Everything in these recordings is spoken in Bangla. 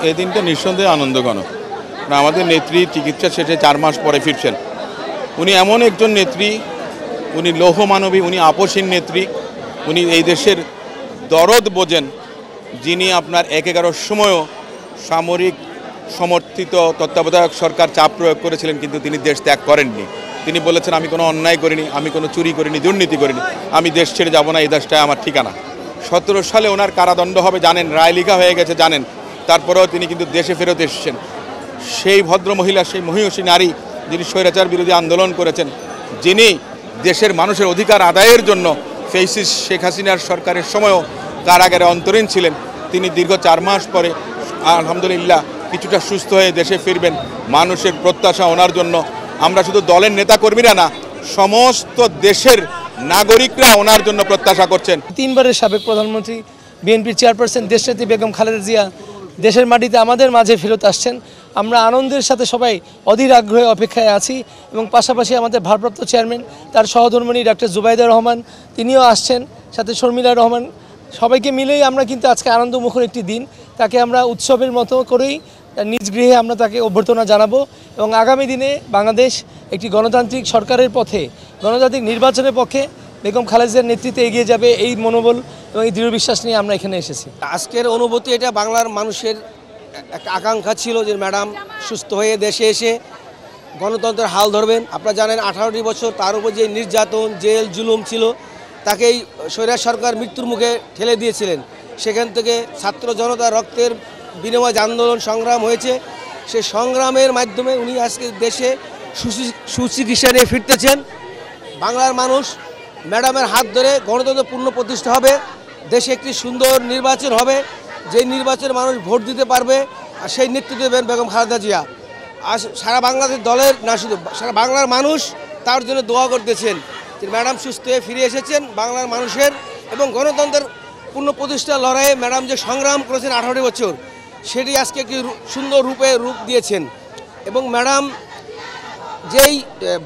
এই দিনটা নিঃসন্দেহে আনন্দঘন। আমাদের নেত্রী চিকিৎসা শেষে 4 মাস পরে ফিরছেন। উনি এমন একজন নেত্রী, উনি লৌহ মানবী, উনি আপসীন নেত্রী, উনি এই দেশের দরদ বোঝেন, যিনি আপনার 1-11 সময়ও সামরিক সমর্থিত তত্ত্বাবধায়ক সরকার চাপ প্রয়োগ করেছিলেন, কিন্তু তিনি দেশ ত্যাগ করেননি। তিনি বলেছেন, আমি কোনো অন্যায় করিনি, আমি কোনো চুরি করিনি, দুর্নীতি করিনি, আমি দেশ ছেড়ে যাব না, এই দেশটাই আমার ঠিকানা। 17 সালে ওনার কারাদণ্ড হবে জানেন, রায় লেখা হয়ে গেছে জানেন, তারপরেও তিনি কিন্তু দেশে ফেরত এসেছেন। সেই ভদ্র মহিলা, সেই মহিষী নারী, যিনি স্বৈরাচার বিরোধী আন্দোলন করেছেন, যিনি দেশের মানুষের অধিকার আদায়ের জন্য ফ্যাসিস্ট শেখ হাসিনার সরকারের সময়ও কারাগারে অন্তরীণ ছিলেন, তিনি দীর্ঘ 4 মাস পরে আলহামদুলিল্লাহ কিছুটা সুস্থ হয়ে দেশে ফিরবেন। মানুষের প্রত্যাশা ওনার জন্য। আমরা শুধু দলের নেতাকর্মীরা না, সমস্ত দেশের নাগরিকরা ওনার জন্য প্রত্যাশা করছেন। 3 বারের সাবেক প্রধানমন্ত্রী, বিএনপির চেয়ারপারসন দেশনেত্রী বেগম খালেদা জিয়া দেশের মাটিতে আমাদের মাঝে ফেরত আসছেন। আমরা আনন্দের সাথে সবাই অধীর আগ্রহে অপেক্ষায় আছি এবং পাশাপাশি আমাদের ভারপ্রাপ্ত চেয়ারম্যান, তার সহধর্মিণী ডক্টর জুবাইদা রহমান, তিনিও আসছেন, সাথে শর্মিলা রহমান। সবাইকে মিলেই আমরা কিন্তু আজকে আনন্দমুখর একটি দিন, তাকে আমরা উৎসবের মতো করেই নিজ গৃহে আমরা তাকে অভ্যর্থনা জানাবো এবং আগামী দিনে বাংলাদেশ একটি গণতান্ত্রিক সরকারের পথে, গণতান্ত্রিক নির্বাচনের পক্ষে বেগম খালেদা জিয়ার নেতৃত্বে এগিয়ে যাবে, এই মনোবল এবং এই দৃঢ় বিশ্বাস নিয়ে আমরা এখানে এসেছি। আজকের অনুভূতি এটা বাংলার মানুষের একটা আকাঙ্ক্ষা ছিল যে ম্যাডাম সুস্থ হয়ে দেশে এসে গণতন্ত্রের হাল ধরবেন। আপনারা জানেন 18টি বছর তার উপর যে নির্যাতন, জেল, জুলুম ছিল, তাকেই স্বৈরাচার সরকার মৃত্যুর মুখে ঠেলে দিয়েছিলেন। সেখান থেকে ছাত্র জনতার রক্তের বিনিময় আন্দোলন সংগ্রাম হয়েছে। সেই সংগ্রামের মাধ্যমে উনি আজকে দেশে সুচিকিৎসা নিয়ে ফিরতেছেন। বাংলার মানুষ ম্যাডামের হাত ধরে গণতন্ত্র পূর্ণ প্রতিষ্ঠা হবে, দেশে একটি সুন্দর নির্বাচন হবে, যে নির্বাচনে মানুষ ভোট দিতে পারবে, আর সেই নেতৃত্ব দেবেন বেগম খালেদা জিয়া। আর সারা বাংলাদেশ দলের না, শুধু সারা বাংলার মানুষ তার জন্য দোয়া করতেছেন যে ম্যাডাম সুস্থ হয়ে ফিরে এসেছেন। বাংলার মানুষের এবং গণতন্ত্রের পূর্ণ প্রতিষ্ঠার লড়াইয়ে ম্যাডাম যে সংগ্রাম করেছেন 18টি বছর, সেটি আজকে একটি সুন্দর রূপ দিয়েছেন। এবং ম্যাডাম যেই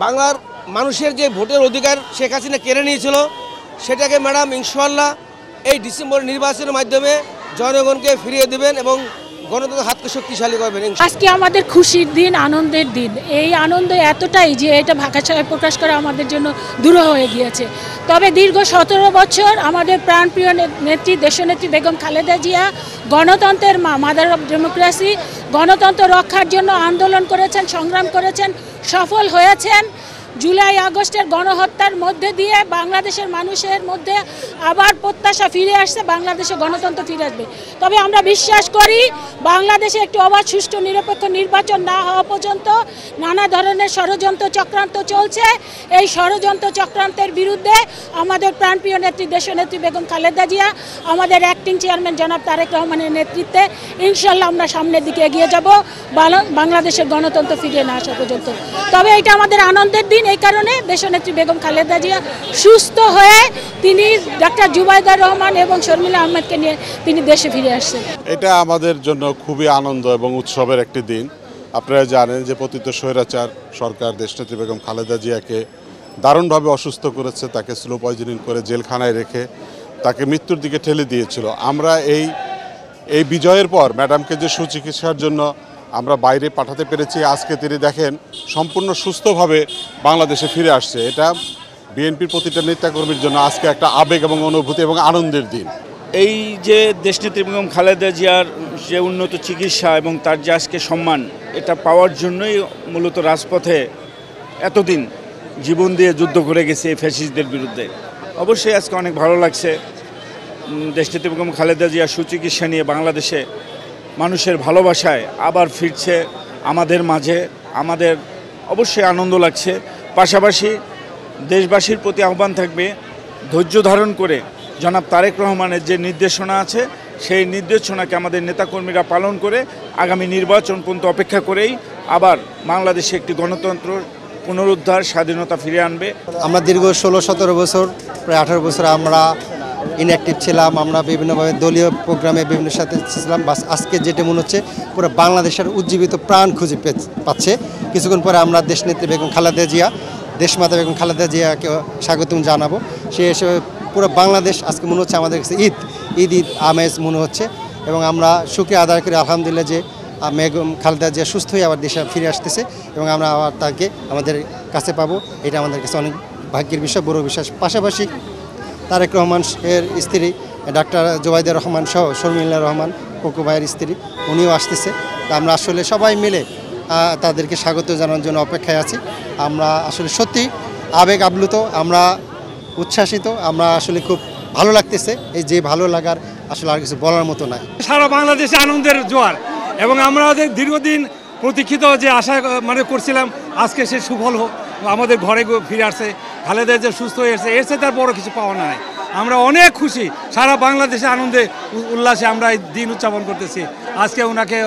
বাংলার মানুষের যে ভোটের অধিকার শেখ হাসিনা কেড়ে নিয়েছিল, সেটাকে ম্যাডাম ইনশাআল্লাহ এই ডিসেম্বর নির্বাচনের মাধ্যমে জনগণকে ফিরিয়ে দেবেন এবং গণতন্ত্রের হাতকে শক্তিশালী করবেন। আজকে আমাদের খুশির দিন, আনন্দের দিন। এই আনন্দ এতটাই যে এটা ভাষায় প্রকাশ করা আমাদের জন্য দূর হয়ে গিয়েছে। তবে দীর্ঘ 17 বছর আমাদের প্রাণপ্রিয় নেত্রী, দেশনেত্রী বেগম খালেদা জিয়া গণতন্ত্রের মা, মাদার অফ ডেমোক্রেসি, গণতন্ত্র রক্ষার জন্য আন্দোলন করেছেন, সংগ্রাম করেছেন, সফল হয়েছেন। জুলাই আগস্টের গণহত্যার মধ্যে দিয়ে বাংলাদেশের মানুষের মধ্যে আবার প্রত্যাশা ফিরে আসছে, বাংলাদেশে গণতন্ত্র ফিরে আসবে। তবে আমরা বিশ্বাস করি বাংলাদেশে একটি অবাধ, সুষ্ঠু, নিরপেক্ষ নির্বাচন না হওয়া পর্যন্ত নানা ধরনের ষড়যন্ত্র চক্রান্ত চলছে। এই ষড়যন্ত্র চক্রান্তের বিরুদ্ধে আমাদের প্রাণপ্রিয় নেত্রী, দেশনেত্রী বেগম খালেদা জিয়া, আমাদের অ্যাক্টিং চেয়ারম্যান জনাব তারেক রহমানের নেতৃত্বে ইনশাল্লাহ আমরা সামনের দিকে এগিয়ে যাব বাংলাদেশের গণতন্ত্র ফিরে না আসা পর্যন্ত। তবে এটা আমাদের আনন্দের দিন, এই কারণে দেশনেত্রী বেগম খালেদা জিয়া সুস্থ হয়ে তিনি ডক্টর জুবাইদা রহমান এবং শর্মিলা আহমেদকে নিয়ে তিনি দেশে ফিরে আসছেন। এটা আমাদের জন্য খুবই আনন্দ এবং উৎসবের একটি দিন। আপনারা জানেন যে পতিত স্বৈরাচার সরকার দেশনেত্রী বেগম খালেদা জিয়াকে দারুণভাবে অসুস্থ করেছে, তাকে স্লো পয়জনিং করে জেলখানায় রেখে তাকে মৃত্যুর দিকে ঠেলে দিয়েছিল। আমরা এই বিজয়ের পর ম্যাডামকে যে সুচিকিৎসার জন্য আমরা বাইরে পাঠাতে পেরেছি, আজকে তিনি দেখেন সম্পূর্ণ সুস্থভাবে বাংলাদেশে ফিরে আসছে। এটা বিএনপির প্রতিটা নেতাকর্মীর জন্য আজকে একটা আবেগ এবং অনুভূতি এবং আনন্দের দিন। এই যে দেশনেত্রী বেগম খালেদা জিয়ার যে উন্নত চিকিৎসা এবং তার যে আজকে সম্মান, এটা পাওয়ার জন্যই মূলত রাজপথে এতদিন জীবন দিয়ে যুদ্ধ করে গেছে এই ফ্যাসিস্টদের বিরুদ্ধে। অবশ্যই আজকে অনেক ভালো লাগছে দেশনেত্রী বেগম খালেদা জিয়া সুচিকিৎসা নিয়ে বাংলাদেশে মানুষের ভালোবাসায় আবার ফিরছে আমাদের মাঝে। আমাদের অবশ্যই আনন্দ লাগছে। পাশাপাশি দেশবাসীর প্রতি আহ্বান থাকবে ধৈর্য ধারণ করে জনাব তারেক রহমানের যে নির্দেশনা আছে, সেই নির্দেশনাকে আমাদের নেতাকর্মীরা পালন করে আগামী নির্বাচন পর্যন্ত অপেক্ষা করেই আবার বাংলাদেশে একটি গণতন্ত্র পুনরুদ্ধার, স্বাধীনতা ফিরে আনবে। আমরা দীর্ঘ 16-17 বছর, প্রায় 18 বছর আমরা ইনঅ্যাক্টিভ ছিলাম। আমরা বিভিন্নভাবে দলীয় প্রোগ্রামে বিভিন্ন সাথে ছিলাম। বাস আজকে যেটা মনে হচ্ছে পুরো বাংলাদেশের উজ্জীবিত প্রাণ খুঁজে পাচ্ছে। কিছুক্ষণ পরে আমরা দেশনেত্রী বেগম খালেদা জিয়া, দেশমাতা বেগম খালেদা জিয়াকে স্বাগতম জানাবো। সে হিসেবে পুরো বাংলাদেশ আজকে মনে হচ্ছে আমাদের কাছে ঈদ আমেজ মনে হচ্ছে। এবং আমরা শুকরিয়া আদায় করি আলহামদুলিল্লাহ যে বেগম খালেদা জিয়া সুস্থ হয়ে আবার দেশে ফিরে আসতেছে এবং আমরা আবার তাকে আমাদের কাছে পাবো, এটা আমাদের কাছে অনেক ভাগ্যের বিষয়, বড় বিশ্বাস। পাশাপাশি তারেক রহমান এর স্ত্রী ডাক্তার জোবাইদা রহমান সহ শর্মিলা রহমান কোকো ভাইয়ের স্ত্রী, উনিও আসতেছে। তো আমরা আসলে সবাই মিলে তাদেরকে স্বাগত জানানোর জন্য অপেক্ষায় আছি। আমরা আসলে সত্যি আবেগ আপ্লুত, আমরা উচ্ছ্বাসিত, আমরা আসলে খুব ভালো লাগতেছে। এই যে ভালো লাগার আসলে আর কিছু বলার মতো নাই। সারা বাংলাদেশে আনন্দের জোয়ার এবং আমরা দীর্ঘদিন প্রতীক্ষিত যে আশা করছিলাম আজকে সে সুফল হোক, আমাদের ঘরে ফিরে আসছে, খালেদা যে সুস্থ হয়ে এসেছে, এর সাথে তার বড় কিছু পাওয়া নাই। আমরা অনেক খুশি, সারা বাংলাদেশে আনন্দে উল্লাসে আমরা এই দিন উদযাপন করতেছি। আজকে ওনাকে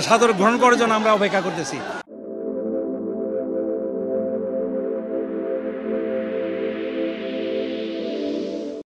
সাদরে গ্রহণ করার জন্য আমরা অপেক্ষা করতেছি।